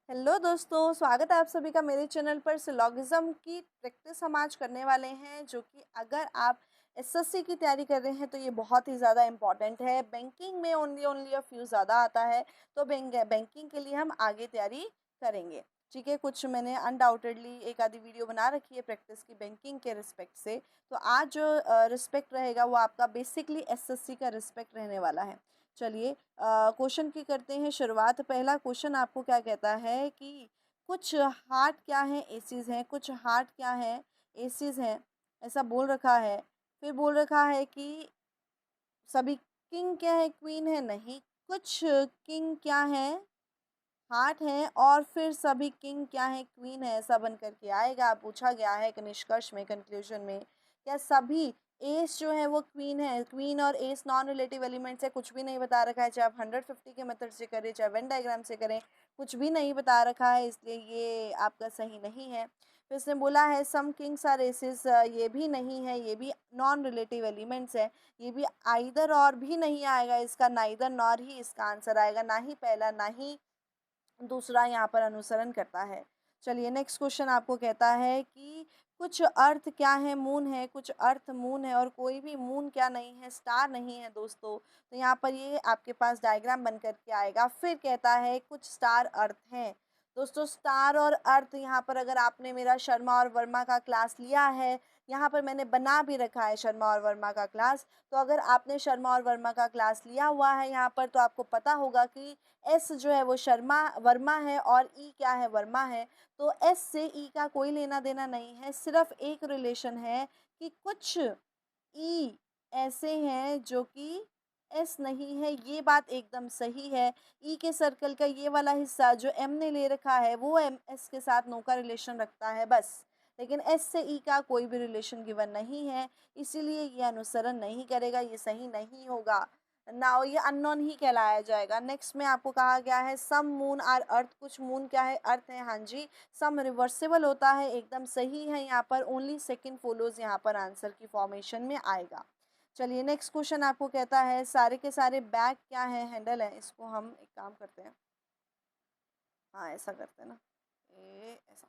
Hello दोस्तों, स्वागत है आप सभी का मेरे चैनल पर। सिलॉगिज्म की प्रैक्टिस हम आज करने वाले हैं, जो कि अगर आप एसएससी की तैयारी कर रहे हैं तो ये बहुत ही ज़्यादा इम्पॉर्टेंट है। बैंकिंग में ओनली ओनली अ फ्यू ज़्यादा आता है, तो बैंकिंग के लिए हम आगे तैयारी करेंगे। ठीक है, कुछ मैंने अनडाउटेडली एक आधी वीडियो बना रखी है प्रैक्टिस की बैंकिंग के रिस्पेक्ट से। तो आज जो रिस्पेक्ट रहेगा वो आपका बेसिकली एसएससी का रिस्पेक्ट रहने वाला है। चलिए क्वेश्चन की करते हैं शुरुआत। पहला क्वेश्चन आपको क्या कहता है कि कुछ हार्ट क्या हैं, एसीज हैं। कुछ हार्ट क्या हैं, एसीज हैं, ऐसा बोल रखा है। फिर बोल रखा है कि सभी किंग क्या है, क्वीन है, नहीं। कुछ किंग क्या है, हार्ट है, और फिर सभी किंग क्या है, क्वीन है, ऐसा बन करके आएगा। पूछा गया है कि निष्कर्ष में, कंक्लूजन में, क्या सभी एस जो है वो क्वीन है। क्वीन और एस नॉन रिलेटिव एलिमेंट्स है, कुछ भी नहीं बता रखा है। चाहे आप 150 के मेथड से करें, चाहे वेन डायग्राम से करें, कुछ भी नहीं बता रखा है, इसलिए ये आपका सही नहीं है। फिर इसने बोला है सम किंग्स आर एसेस, ये भी नहीं है, ये भी नॉन रिलेटिव एलिमेंट्स है। ये भी आइदर और भी नहीं आएगा, इसका नाइदर नॉर ही इसका आंसर आएगा, ना ही पहला ना ही दूसरा यहाँ पर अनुसरण करता है। चलिए नेक्स्ट क्वेश्चन आपको कहता है कि कुछ अर्थ क्या है, मून है। कुछ अर्थ मून है, और कोई भी मून क्या नहीं है, स्टार नहीं है दोस्तों। तो यहाँ पर ये आपके पास डायग्राम बन करके आएगा। फिर कहता है कुछ स्टार अर्थ हैं। दोस्तों स्टार और अर्थ, यहाँ पर अगर आपने मेरा शर्मा और वर्मा का क्लास लिया है, यहाँ पर मैंने बना भी रखा है शर्मा और वर्मा का क्लास। तो अगर आपने शर्मा और वर्मा का क्लास लिया हुआ है यहाँ पर, तो आपको पता होगा कि एस जो है वो शर्मा वर्मा है और ई क्या है, वर्मा है। तो एस से ई का कोई लेना देना नहीं है, सिर्फ एक रिलेशन है कि कुछ ई ऐसे हैं जो कि एस नहीं है। ये बात एकदम सही है। ई के सर्कल का ये वाला हिस्सा जो एम ने ले रखा है वो एम एस के साथ नो का रिलेशन रखता है बस। लेकिन एस से ई का कोई भी रिलेशन गिवन नहीं है, इसीलिए ये अनुसरण नहीं करेगा, ये सही नहीं होगा। नाउ ये अननोन ही कहलाया जाएगा। नेक्स्ट में आपको कहा गया है सम मून आर अर्थ। कुछ मून क्या है, अर्थ है, हाँ जी। सम रिवर्सिबल होता है, एकदम सही है। यहाँ पर ओनली सेकंड फॉलोज यहाँ पर आंसर की फॉर्मेशन में आएगा। चलिए नेक्स्ट क्वेश्चन आपको कहता है सारे के सारे बैग क्या है, हैंडल है। इसको हम एक काम करते हैं, हाँ ऐसा करते हैं ना, ये ऐसा।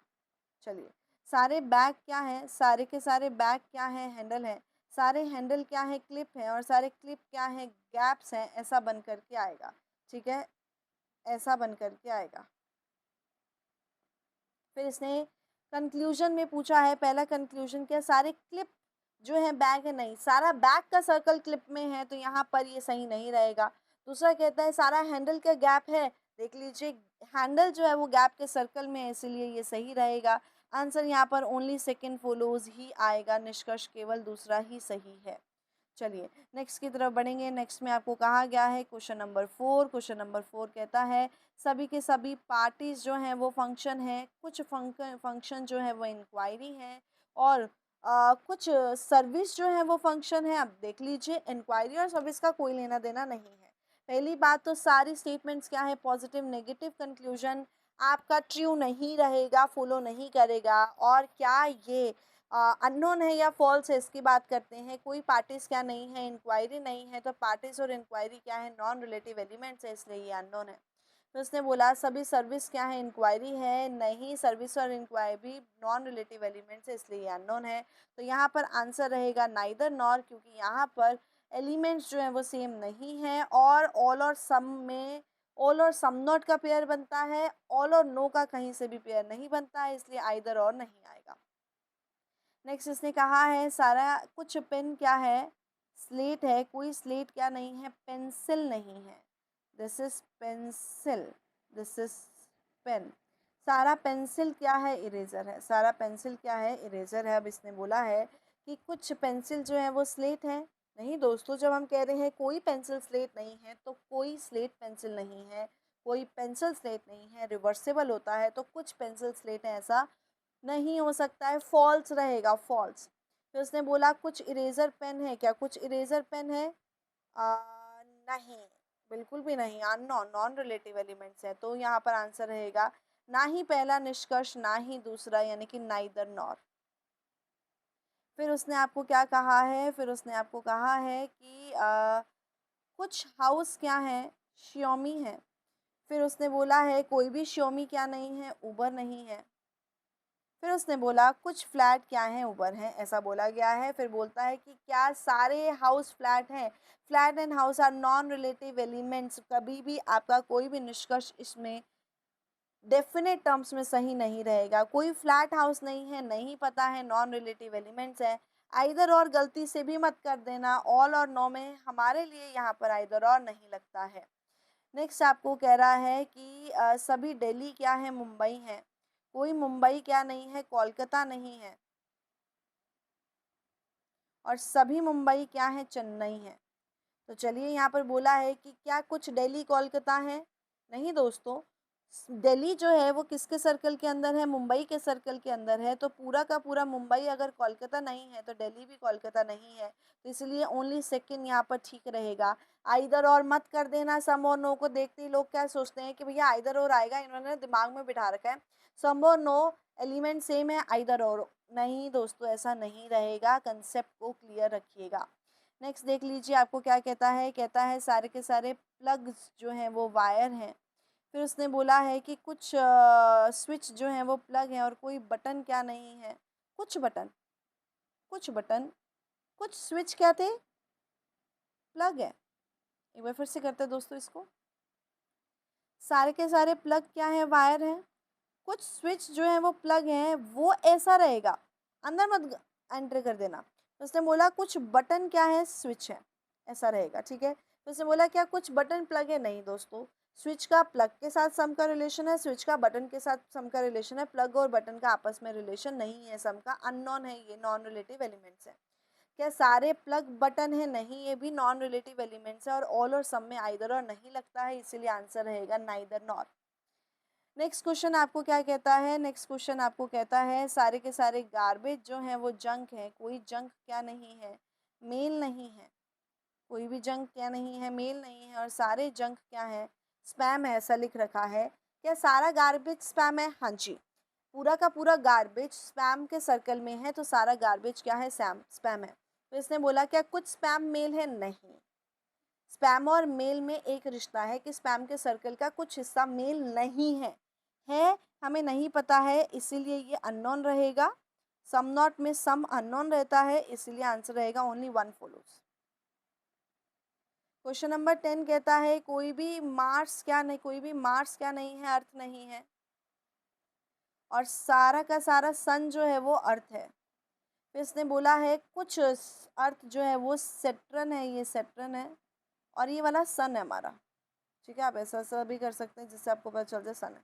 चलिए सारे बैग क्या है, सारे के सारे बैग क्या है, हैंडल है। सारे हैंडल क्या है, क्लिप है, और सारे क्लिप क्या है, गैप्स हैं, ऐसा बन करके आएगा। ठीक है, ऐसा बन करके आएगा। फिर इसने कंक्लूजन में पूछा है, पहला कंक्लूजन क्या, सारे क्लिप जो है बैग है, नहीं। सारा बैग का सर्कल क्लिप में है, तो यहाँ पर ये सही नहीं रहेगा। दूसरा कहता है सारा हैंडल का गैप है, देख लीजिए हैंडल जो है वो गैप के सर्कल में है, इसीलिए ये सही रहेगा। आंसर यहाँ पर ओनली सेकंड फॉलोज ही आएगा, निष्कर्ष केवल दूसरा ही सही है। चलिए नेक्स्ट की तरफ बढ़ेंगे। नेक्स्ट में आपको कहा गया है क्वेश्चन नंबर 4। क्वेश्चन नंबर 4 कहता है सभी के सभी पार्टीज जो हैं वो फंक्शन है। कुछ फंक्शन जो है वो इंक्वायरी है, और कुछ सर्विस जो है वो फंक्शन है। अब देख लीजिए इंक्वायरी और सर्विस का कोई लेना देना नहीं है। पहली बात तो सारी स्टेटमेंट्स क्या है, पॉजिटिव नेगेटिव कंक्लूजन आपका ट्रू नहीं रहेगा, फॉलो नहीं करेगा। और क्या ये अननोन है या फॉल्स है, इसकी बात करते हैं। कोई पार्टीज क्या नहीं है, इंक्वायरी नहीं है, तो पार्टीज और इंक्वायरी क्या है, नॉन रिलेटिव एलिमेंट्स है, इसलिए ये अननोन है। तो उसने बोला सभी सर्विस क्या है, इंक्वायरी है, नहीं। सर्विस और इंक्वायरी नॉन रिलेटिव एलिमेंट्स है, इसलिए ये अननोन है। तो यहाँ पर आंसर रहेगा नाइदर नॉर, क्योंकि यहाँ पर एलिमेंट्स जो हैं वो सेम नहीं है। और ऑल और सम में ऑल और सम नॉट का पेयर बनता है, ऑल और नो का कहीं से भी पेयर नहीं बनता है, इसलिए आइदर और नहीं आएगा। नेक्स्ट इसने कहा है सारा कुछ पेन क्या है, स्लेट है। कोई स्लेट क्या नहीं है, पेंसिल नहीं है। This is pencil, this is pen. सारा पेंसिल क्या है, इरेजर है। सारा पेंसिल क्या है, इरेजर है। अब इसने बोला है कि कुछ पेंसिल जो है वो स्लेट है। नहीं दोस्तों, जब हम कह रहे हैं कोई पेंसिल स्लेट नहीं है, तो कोई स्लेट पेंसिल नहीं है, कोई पेंसिल स्लेट नहीं है। रिवर्सेबल होता है, तो कुछ पेंसिल स्लेट है, ऐसा नहीं हो सकता है, फॉल्स रहेगा, फॉल्स। फिर उसने बोला कुछ इरेजर पेन है। क्या कुछ इरेजर पेन है, नहीं, बिल्कुल भी नहीं। अननोन, नॉन रिलेटिव एलिमेंट्स है, तो यहाँ पर आंसर रहेगा ना ही पहला निष्कर्ष ना ही दूसरा, यानी कि नाइदर नॉर। फिर उसने आपको क्या कहा है, फिर उसने आपको कहा है कि कुछ हाउस क्या है, श्योमी है। फिर उसने बोला है कोई भी श्योमी क्या नहीं है, उबर नहीं है। फिर उसने बोला कुछ फ्लैट क्या हैं, उबर हैं, ऐसा बोला गया है। फिर बोलता है कि क्या सारे हाउस फ्लैट हैं। Flat and house are non relative elements. कभी भी आपका कोई भी निष्कर्ष इसमें डेफिनेट टर्म्स में सही नहीं रहेगा। कोई फ्लैट हाउस नहीं है, नहीं पता है, नॉन रिलेटिव एलिमेंट्स है। आइदर और गलती से भी मत कर देना, ऑल और नो में हमारे लिए यहाँ पर आइदर और नहीं लगता है। नेक्स्ट आपको कह रहा है कि सभी दिल्ली क्या है, मुंबई है। कोई मुंबई क्या नहीं है, कोलकाता नहीं है। और सभी मुंबई क्या है, चेन्नई है। तो चलिए यहाँ पर बोला है कि क्या कुछ दिल्ली कोलकाता है। नहीं दोस्तों, दिल्ली जो है वो किसके सर्कल के अंदर है, मुंबई के सर्कल के अंदर है। तो पूरा का पूरा मुंबई अगर कोलकाता नहीं है तो दिल्ली भी कोलकाता नहीं है। तो इसलिए ओनली सेकंड यहाँ पर ठीक रहेगा। आइदर और मत कर देना। सम और नो को देखते ही लोग क्या सोचते हैं कि भैया आइदर और आएगा, इन्होंने दिमाग में बिठा रखा है सम और नो एलिमेंट सेम है, आइदर और। नहीं दोस्तों, ऐसा नहीं रहेगा, कंसेप्ट को क्लियर रखिएगा। नेक्स्ट देख लीजिए आपको क्या कहता है। कहता है सारे के सारे प्लग्स जो हैं वो वायर हैं। फिर उसने बोला है कि कुछ स्विच जो हैं वो प्लग हैं और कोई बटन क्या नहीं है। कुछ बटन, कुछ बटन, कुछ स्विच क्या थे, प्लग है। एक बार फिर से करते हैं दोस्तों इसको। सारे के सारे प्लग क्या है, वायर हैं। कुछ स्विच जो है वो प्लग हैं, वो ऐसा रहेगा, अंदर मत एंटर कर देना। तो उसने बोला कुछ बटन क्या है, स्विच है, ऐसा रहेगा, ठीक है। तो उसने बोला क्या कुछ बटन प्लग है। नहीं दोस्तों, स्विच का प्लग के साथ सम का रिलेशन है, स्विच का बटन के साथ सम का रिलेशन है। प्लग और बटन का आपस में रिलेशन नहीं है, सम का अननोन है, ये नॉन रिलेटिव एलिमेंट्स है। क्या सारे प्लग बटन है। नहीं, ये भी नॉन रिलेटिव एलिमेंट्स है। और ऑल और सम में आइदर और नहीं लगता है, इसीलिए आंसर रहेगा नाइदर नॉर। नेक्स्ट क्वेश्चन आपको क्या कहता है। नेक्स्ट क्वेश्चन आपको कहता है सारे के सारे गार्बेज जो हैं वो जंक है। कोई जंक क्या नहीं है, मेल नहीं है। कोई भी जंक क्या नहीं है, मेल नहीं है। और सारे जंक क्या है, स्पैम है, ऐसा लिख रखा है। क्या सारा गार्बेज स्पैम है। हाँ जी, पूरा का पूरा गार्बेज स्पैम के सर्कल में है, तो सारा गार्बेज क्या है, स्पैम है। तो इसने बोला क्या कुछ स्पैम मेल है। नहीं, स्पैम और मेल में एक रिश्ता है कि स्पैम के सर्कल का कुछ हिस्सा मेल नहीं है हमें नहीं पता है, इसीलिए ये अननोन रहेगा। सम नॉट में सम अननोन रहता है, इसीलिए आंसर रहेगा only one follows. Question number 10 कहता है कोई भी मार्स क्या नहीं, कोई भी मार्स क्या नहीं है, अर्थ नहीं है। और सारा का सारा सन जो है वो अर्थ है। फिर इसने बोला है कुछ अर्थ जो है वो सेट्रन है, ये सेट्रन है। और ये वाला सन है हमारा, ठीक है। आप ऐसा ऐसा भी कर सकते हैं जिससे आपको पता चल जाए सन है।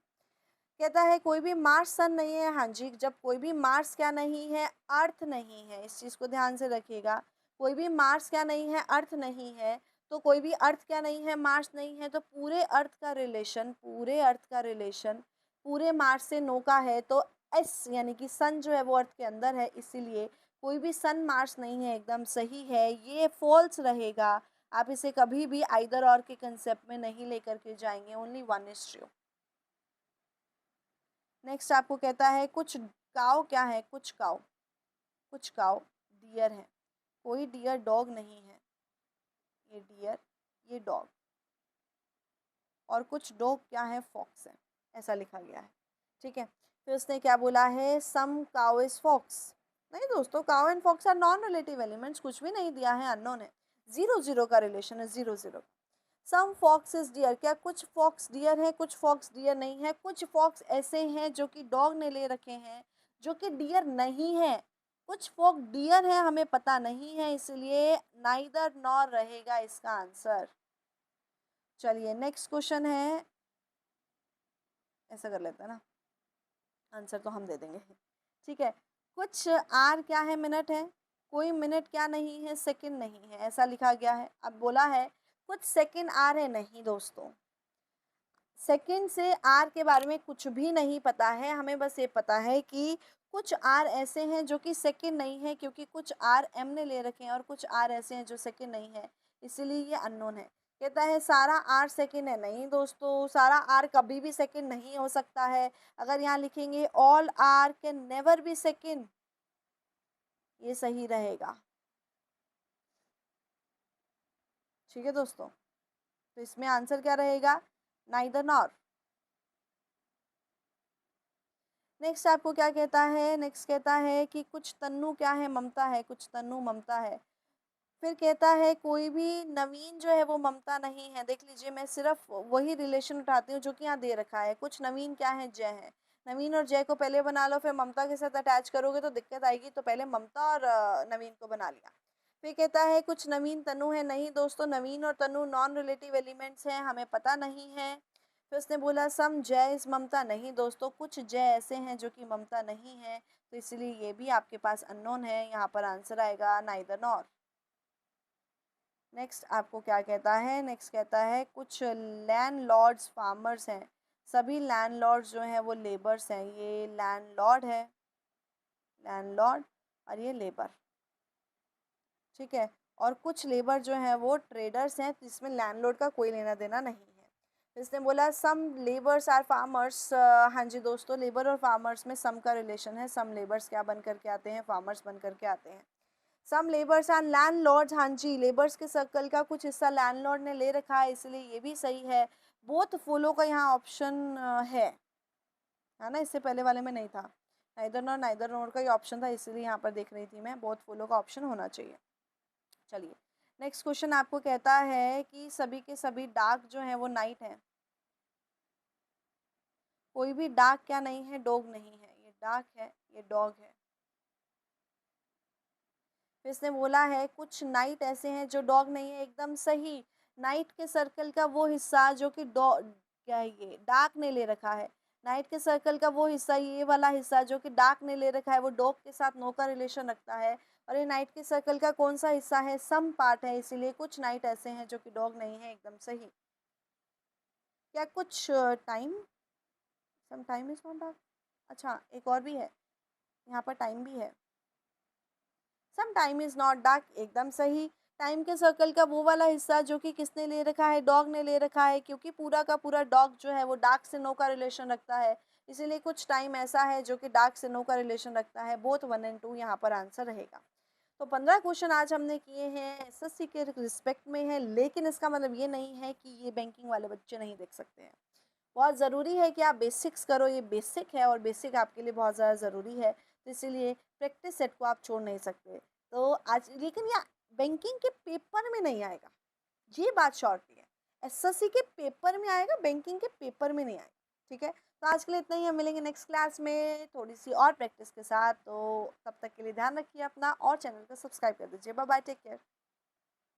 कहता है कोई भी मार्स सन नहीं है। हाँ जी, जब कोई भी मार्स क्या नहीं है, अर्थ नहीं है, इस चीज़ को ध्यान से रखिएगा। कोई भी मार्स क्या नहीं है, अर्थ नहीं है। तो कोई भी अर्थ क्या नहीं है, मार्स नहीं है, तो पूरे अर्थ का रिलेशन, पूरे अर्थ का रिलेशन पूरे मार्स से नो का है। तो एस यानी कि सन जो है वो अर्थ के अंदर है, इसीलिए कोई भी सन मार्स नहीं है, एकदम सही है। ये फॉल्स रहेगा। आप इसे कभी भी आइदर और के कंसेप्ट में नहीं लेकर के जाएंगे, only one is true. Next आपको कहता है कुछ काव क्या है, कुछ काव, कुछ काव डियर है। कोई डियर डॉग नहीं है, ये डियर, ये डॉग। और कुछ डॉग क्या है, फॉक्स है, ऐसा लिखा गया है, ठीक है। फिर उसने क्या बोला है, सम काव इज फॉक्स। नहीं दोस्तों, cow and fox are non relative elements, कुछ भी नहीं दिया है, अननोन है। 0 0 का रिलेशन है, 0 0। सम फॉक्स इज डियर, क्या कुछ फॉक्स डियर है, कुछ फॉक्स डियर नहीं है। कुछ फॉक्स ऐसे हैं जो कि डॉग ने ले रखे हैं, जो कि डियर नहीं है। कुछ फॉक्स डियर है, हमें पता नहीं है, इसलिए नाइदर नॉर रहेगा इसका आंसर। चलिए नेक्स्ट क्वेश्चन है, ऐसा कर लेते हैं ना, आंसर तो हम दे देंगे, ठीक है। कुछ आर क्या है, मिनट है। कोई मिनट क्या नहीं है, सेकंड नहीं है, ऐसा लिखा गया है। अब बोला है कुछ सेकंड आर है। नहीं दोस्तों, सेकंड से आर के बारे में कुछ भी नहीं पता है, हमें बस ये पता है कि कुछ आर ऐसे हैं जो कि सेकंड नहीं है, क्योंकि कुछ आर एम ने ले रखे हैं। और कुछ आर ऐसे हैं जो सेकंड नहीं है, इसीलिए ये अननोन है। कहता है सारा आर सेकंड है। नहीं दोस्तों, सारा आर कभी भी सेकंड नहीं हो सकता है। अगर यहाँ लिखेंगे all are can never be second, ये सही रहेगा, ठीक है दोस्तों। तो इसमें आंसर क्या रहेगा, नाइदर नॉर। नेक्स्ट आपको क्या कहता है, नेक्स्ट कहता है कि कुछ तन्नु क्या है, ममता है, कुछ तन्नु ममता है। फिर कहता है कोई भी नवीन जो है वो ममता नहीं है। देख लीजिए, मैं सिर्फ वही रिलेशन उठाती हूँ जो कि यहाँ दे रखा है। कुछ नवीन क्या है, जय है। नवीन और जय को पहले बना लो, फिर ममता के साथ अटैच करोगे तो दिक्कत आएगी, तो पहले ममता और नवीन को बना लिया। फिर कहता है कुछ नवीन तनु है। नहीं दोस्तों, नवीन और तनु नॉन रिलेटिव एलिमेंट्स हैं, हमें पता नहीं है। फिर उसने बोला सम जय इज ममता। नहीं दोस्तों, कुछ जय ऐसे हैं जो कि ममता नहीं है, तो इसलिए ये भी आपके पास अननोन है। यहाँ पर आंसर आएगा नाइदर नॉर। नेक्स्ट आपको क्या कहता है, नेक्स्ट कहता है कुछ लैंडलॉर्ड्स फार्मर्स हैं। सभी लैंडलॉर्ड्स जो हैं वो लेबर्स हैं। ये लैंडलॉर्ड है, लैंडलॉर्ड, और ये लेबर, ठीक है। और कुछ लेबर जो हैं वो ट्रेडर्स हैं, जिसमें लैंडलॉर्ड का कोई लेना देना नहीं है। इसने बोला सम लेबर्स आर फार्मर्स। हाँ जी दोस्तों, लेबर और फार्मर्स में सम का रिलेशन है। सम लेबर्स क्या बन करके आते हैं, फार्मर्स बन करके आते हैं। सम लेबर्स एंड लैंडलॉर्ड्स, हाँ जी, लेबर्स के सर्कल का कुछ हिस्सा लैंडलॉर्ड ने ले रखा है, इसलिए ये भी सही है। बोथ फूलों का यहाँ ऑप्शन है ना, इससे पहले वाले में नहीं था। नाइदर नॉर का ही ऑप्शन था, इसलिए यहाँ पर देख रही थी मैं। बोथ फूलों का ऑप्शन होना चाहिए। चलिए, नेक्स्ट क्वेश्चन आपको कहता है कि सभी के सभी डार्क जो है वो नाइट है। कोई भी डार्क क्या नहीं है, डॉग नहीं है। ये डार्क है, ये डॉग है। फिर इसने बोला है कुछ नाइट ऐसे हैं जो डॉग नहीं है। एकदम सही। नाइट के सर्कल का वो हिस्सा जो कि डॉग, क्या है ये, डार्क ने ले रखा है। नाइट के सर्कल का वो हिस्सा, ये वाला हिस्सा जो कि डार्क ने ले रखा है, वो डॉग के साथ नो का रिलेशन रखता है। और ये नाइट के सर्कल का कौन सा हिस्सा है, सम पार्ट है, इसीलिए कुछ नाइट ऐसे हैं जो कि डॉग नहीं है। एकदम सही। क्या कुछ time, some time is not dark. अच्छा, एक और भी है, यहाँ पर टाइम भी है। Some time is not dark, एकदम सही। टाइम के सर्कल का वो वाला हिस्सा जो कि किसने ले रखा है, डॉग ने ले रखा है, क्योंकि पूरा का पूरा डॉग जो है वो डार्क से नो का रिलेशन रखता है। इसीलिए कुछ टाइम ऐसा है जो कि डार्क से नो का रिलेशन रखता है। बोथ 1 एंड 2 यहाँ पर आंसर रहेगा। तो 15 क्वेश्चन आज हमने किए हैं, एसएससी के रिस्पेक्ट में है, लेकिन इसका मतलब ये नहीं है कि ये बैंकिंग वाले बच्चे नहीं देख सकते हैं। बहुत ज़रूरी है कि आप बेसिक्स करो, ये बेसिक है और बेसिक आपके लिए बहुत ज़्यादा ज़रूरी है, तो इसीलिए प्रैक्टिस सेट को आप छोड़ नहीं सकते। तो आज, लेकिन ये बैंकिंग के पेपर में नहीं आएगा, ये बात शॉर्टली है। एसएससी के पेपर में आएगा, बैंकिंग के पेपर में नहीं आएगा। ठीक है, तो आज के लिए इतना ही। हम मिलेंगे नेक्स्ट क्लास में थोड़ी सी और प्रैक्टिस के साथ। तो तब तक के लिए ध्यान रखिए अपना, और चैनल को सब्सक्राइब कर दीजिए। Bye bye, take care.